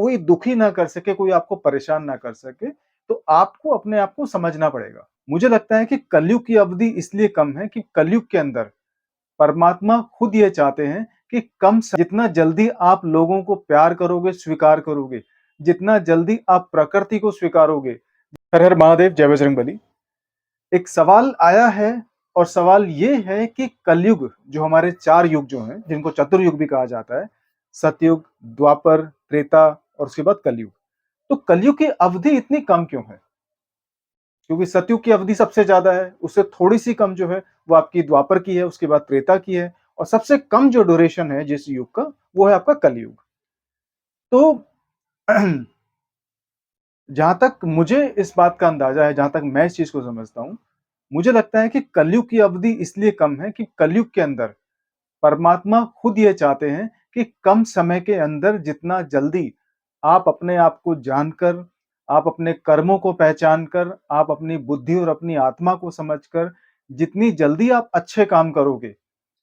कोई दुखी ना कर सके, कोई आपको परेशान ना कर सके, तो आपको अपने आप को समझना पड़ेगा। मुझे लगता है कि कलयुग की अवधि इसलिए कम है कि कलयुग के अंदर परमात्मा खुद ये चाहते हैं कि जितना जल्दी आप लोगों को प्यार करोगे, स्वीकार करोगे, जितना जल्दी आप प्रकृति को स्वीकारोगे। हर हर महादेव, जय बजरंगबली। एक सवाल आया है और सवाल ये है कि कलयुग जो हमारे 4 युग जो हैं, जिनको चतुर्युग भी कहा जाता है, सतयुग, द्वापर, त्रेता और उसके बाद कलयुग। तो कलयुग की अवधि इतनी कम क्यों है? क्योंकि सतयुग की अवधि सबसे ज्यादा है, उससे थोड़ी-सी कम जो है वो आपकी द्वापर की है, उसके बाद त्रेता की है और सबसे कम जो ड्यूरेशन है जिस युग का, वो है आपका कलयुग। तो जहां तक मुझे इस बात का अंदाजा है, जहां तक मैं इस चीज को समझता हूं, मुझे लगता है कि कलयुग की अवधि इसलिए कम है कि कलयुग के अंदर परमात्मा खुद ये चाहते हैं कि कम समय के अंदर जितना जल्दी आप अपने आप को जानकर, आप अपने कर्मों को पहचान कर, आप अपनी बुद्धि और अपनी आत्मा को समझकर जितनी जल्दी आप अच्छे काम करोगे,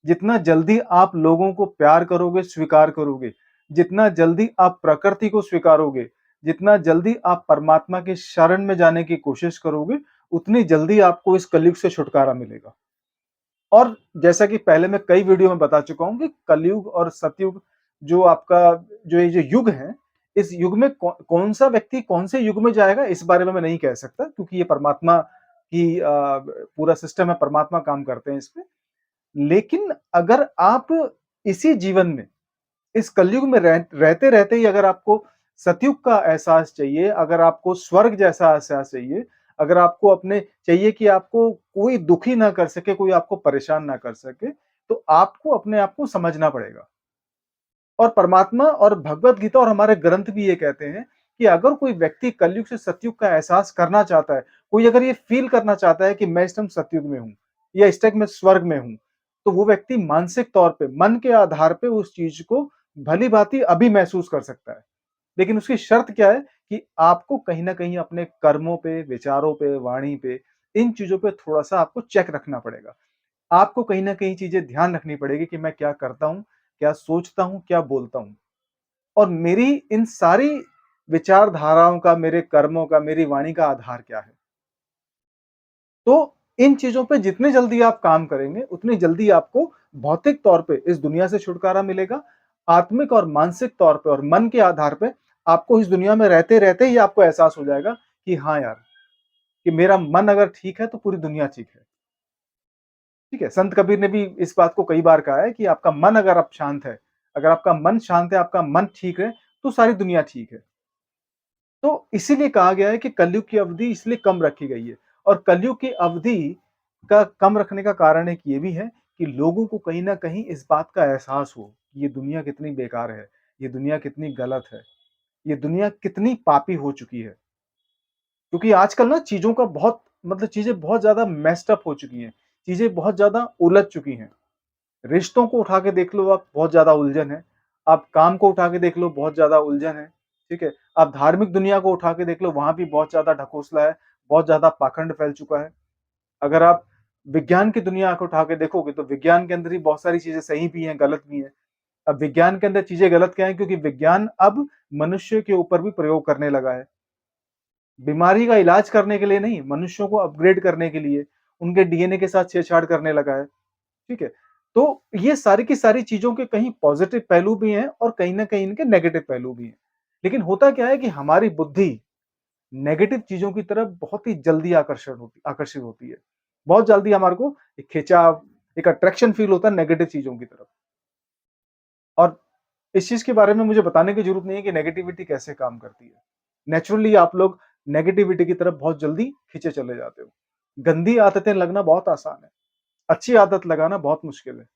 जितना जल्दी आप लोगों को प्यार करोगे, स्वीकार करोगे, जितना जल्दी आप प्रकृति को स्वीकारोगे, जितना जल्दी आप परमात्मा के शरण में जाने की कोशिश करोगे, उतनी जल्दी आपको इस कलयुग से छुटकारा मिलेगा। और जैसा कि पहले मैं कई वीडियो में बता चुका हूं कि कलयुग और सतयुग जो आपका जो ये जो युग है, इस युग में कौन सा व्यक्ति कौन से युग में जाएगा इस बारे में मैं नहीं कह सकता, क्योंकि ये परमात्मा की पूरा सिस्टम है, परमात्मा काम करते हैं इस पे। लेकिन अगर आप इसी जीवन में, इस कलयुग में रहते रहते ही अगर आपको सतयुग का एहसास चाहिए, अगर आपको स्वर्ग जैसा एहसास चाहिए, अगर आपको अपने चाहिए कि आपको कोई दुखी ना कर सके, कोई आपको परेशान ना कर सके, तो आपको अपने आप को समझना पड़ेगा। और परमात्मा और भगवत गीता और हमारे ग्रंथ भी ये कहते हैं कि अगर कोई व्यक्ति कलयुग से सतयुग का एहसास करना चाहता है, कोई अगर ये फील करना चाहता है कि मैं इस टाइम सतयुग में हूं या इस टाइम मैं स्वर्ग में हूं, तो वो व्यक्ति मानसिक तौर पे, मन के आधार पे उस चीज को भली भांति अभी महसूस कर सकता है। लेकिन उसकी शर्त क्या है कि आपको कहीं ना कहीं अपने कर्मों पे, विचारों पे, वाणी पे, इन चीजों पे थोड़ा सा आपको चेक रखना पड़ेगा। आपको कहीं ना कहीं चीजें ध्यान रखनी पड़ेगी कि मैं क्या करता हूं, क्या सोचता हूं, क्या बोलता हूं, और मेरी इन सारी विचारधाराओं का, मेरे कर्मों का, मेरी वाणी का आधार क्या है। तो इन चीजों पे जितनी जल्दी आप काम करेंगे, उतनी जल्दी आपको भौतिक तौर पे इस दुनिया से छुटकारा मिलेगा। आत्मिक और मानसिक तौर पे और मन के आधार पे आपको इस दुनिया में रहते रहते ही आपको एहसास हो जाएगा कि हाँ यार, कि मेरा मन अगर ठीक है तो पूरी दुनिया ठीक है। ठीक है, संत कबीर ने भी इस बात को कई बार कहा है कि आपका मन अगर आप शांत है, अगर आपका मन शांत है, आपका मन ठीक है, तो सारी दुनिया ठीक है। तो इसीलिए कहा गया है कि कलयुग की अवधि इसलिए कम रखी गई है। और कलयुग की अवधि का कम रखने का कारण एक ये भी है कि लोगों को कहीं न कहीं इस बात का एहसास हो कि ये दुनिया कितनी बेकार है, ये दुनिया कितनी गलत है, ये दुनिया कितनी पापी हो चुकी है। क्योंकि आजकल ना चीज़ों का बहुत मतलब चीज़ें बहुत ज़्यादा मेस्ड अप हो चुकी हैं, चीज़ें बहुत ज़्यादा उलझ चुकी हैं। रिश्तों को उठा के देख लो आप, बहुत ज़्यादा उलझन है। आप काम को उठा के देख लो, बहुत ज़्यादा उलझन है, ठीक है? आप धार्मिक दुनिया को उठा के देख लो, वहाँ भी बहुत ज़्यादा ढकोसला है, बहुत ज़्यादा पाखंड फैल चुका है। अगर आप विज्ञान की दुनिया को उठा के देखोगे, तो विज्ञान के अंदर ही बहुत सारी चीज़ें सही भी हैं, गलत भी हैं। अब विज्ञान के अंदर चीज़ें गलत क्या हैं? क्योंकि विज्ञान अब मनुष्य के ऊपर भी प्रयोग करने लगा है। बीमारी का इलाज करने के लिए नहीं, मनुष्यों को अपग्रेड करने के लिए, उनके डीएनए के साथ छेड़छाड़ करने लगा है। ठीक है? तो ये सारी की सारी चीज़ों के कहीं पॉज़िटिव पहलू भी हैं और कहीं न कहीं इनके नेगेटिव पहलू भी हैं। लेकिन होता क्या है कि हमारी बुद्धि नेगेटिव चीज़ों की तरफ बहुत ही जल्दी आकर्षित होती है। बहुत जल्दी हमारे को एक खिंचाव, एक अट्रैक्शन फ़ील होता है नेगेटिव चीज़ों की तरफ। और इस चीज़ के बारे में मुझे बताने की ज़रूरत नहीं है कि नेगेटिविटी कैसे काम करती है। नेचुरली आप लोग नेगेटिविटी की तरफ बहुत जल्दी खींचे चले जाते हो। गंदी आदतें लगना बहुत आसान है, अच्छी आदत लगाना बहुत मुश्किल है।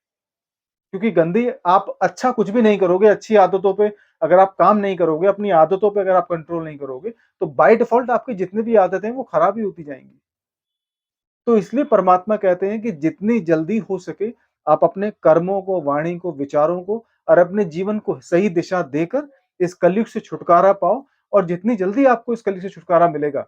क्योंकि गंदी आप अच्छा कुछ भी नहीं करोगे, अच्छी आदतों पे अगर आप काम नहीं करोगे, अपनी आदतों पे अगर आप कंट्रोल नहीं करोगे, तो बाय डिफ़ॉल्ट आपकी जितनी भी आदतें हैं वो खराब ही होती जाएँगी। तो इसलिए परमात्मा कहते हैं कि जितनी जल्दी हो सके आप अपने कर्मों को, वाणी को, विचारों को और अपने जीवन को सही दिशा देकर इस कलयुग से छुटकारा पाओ। और जितनी जल्दी आपको इस कलयुग से छुटकारा मिलेगा,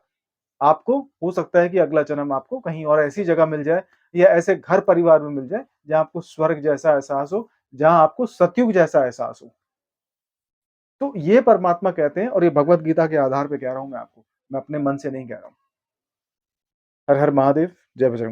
आपको हो सकता है कि अगला जन्म आपको कहीं और ऐसी जगह मिल जाए या ऐसे घर परिवार में मिल जाए जहाँ आपको स्वर्ग जैसा एहसास हो, जहाँ आपको सतयुग जैसा एहसास हो। तो ये परमात्मा कहते हैं और ये भगवत गीता के आधार पे कह रहा हूँ मैं आपको। मैं अपने मन से नहीं कह रहा हूँ। हर हर महादेव, जय बजरंग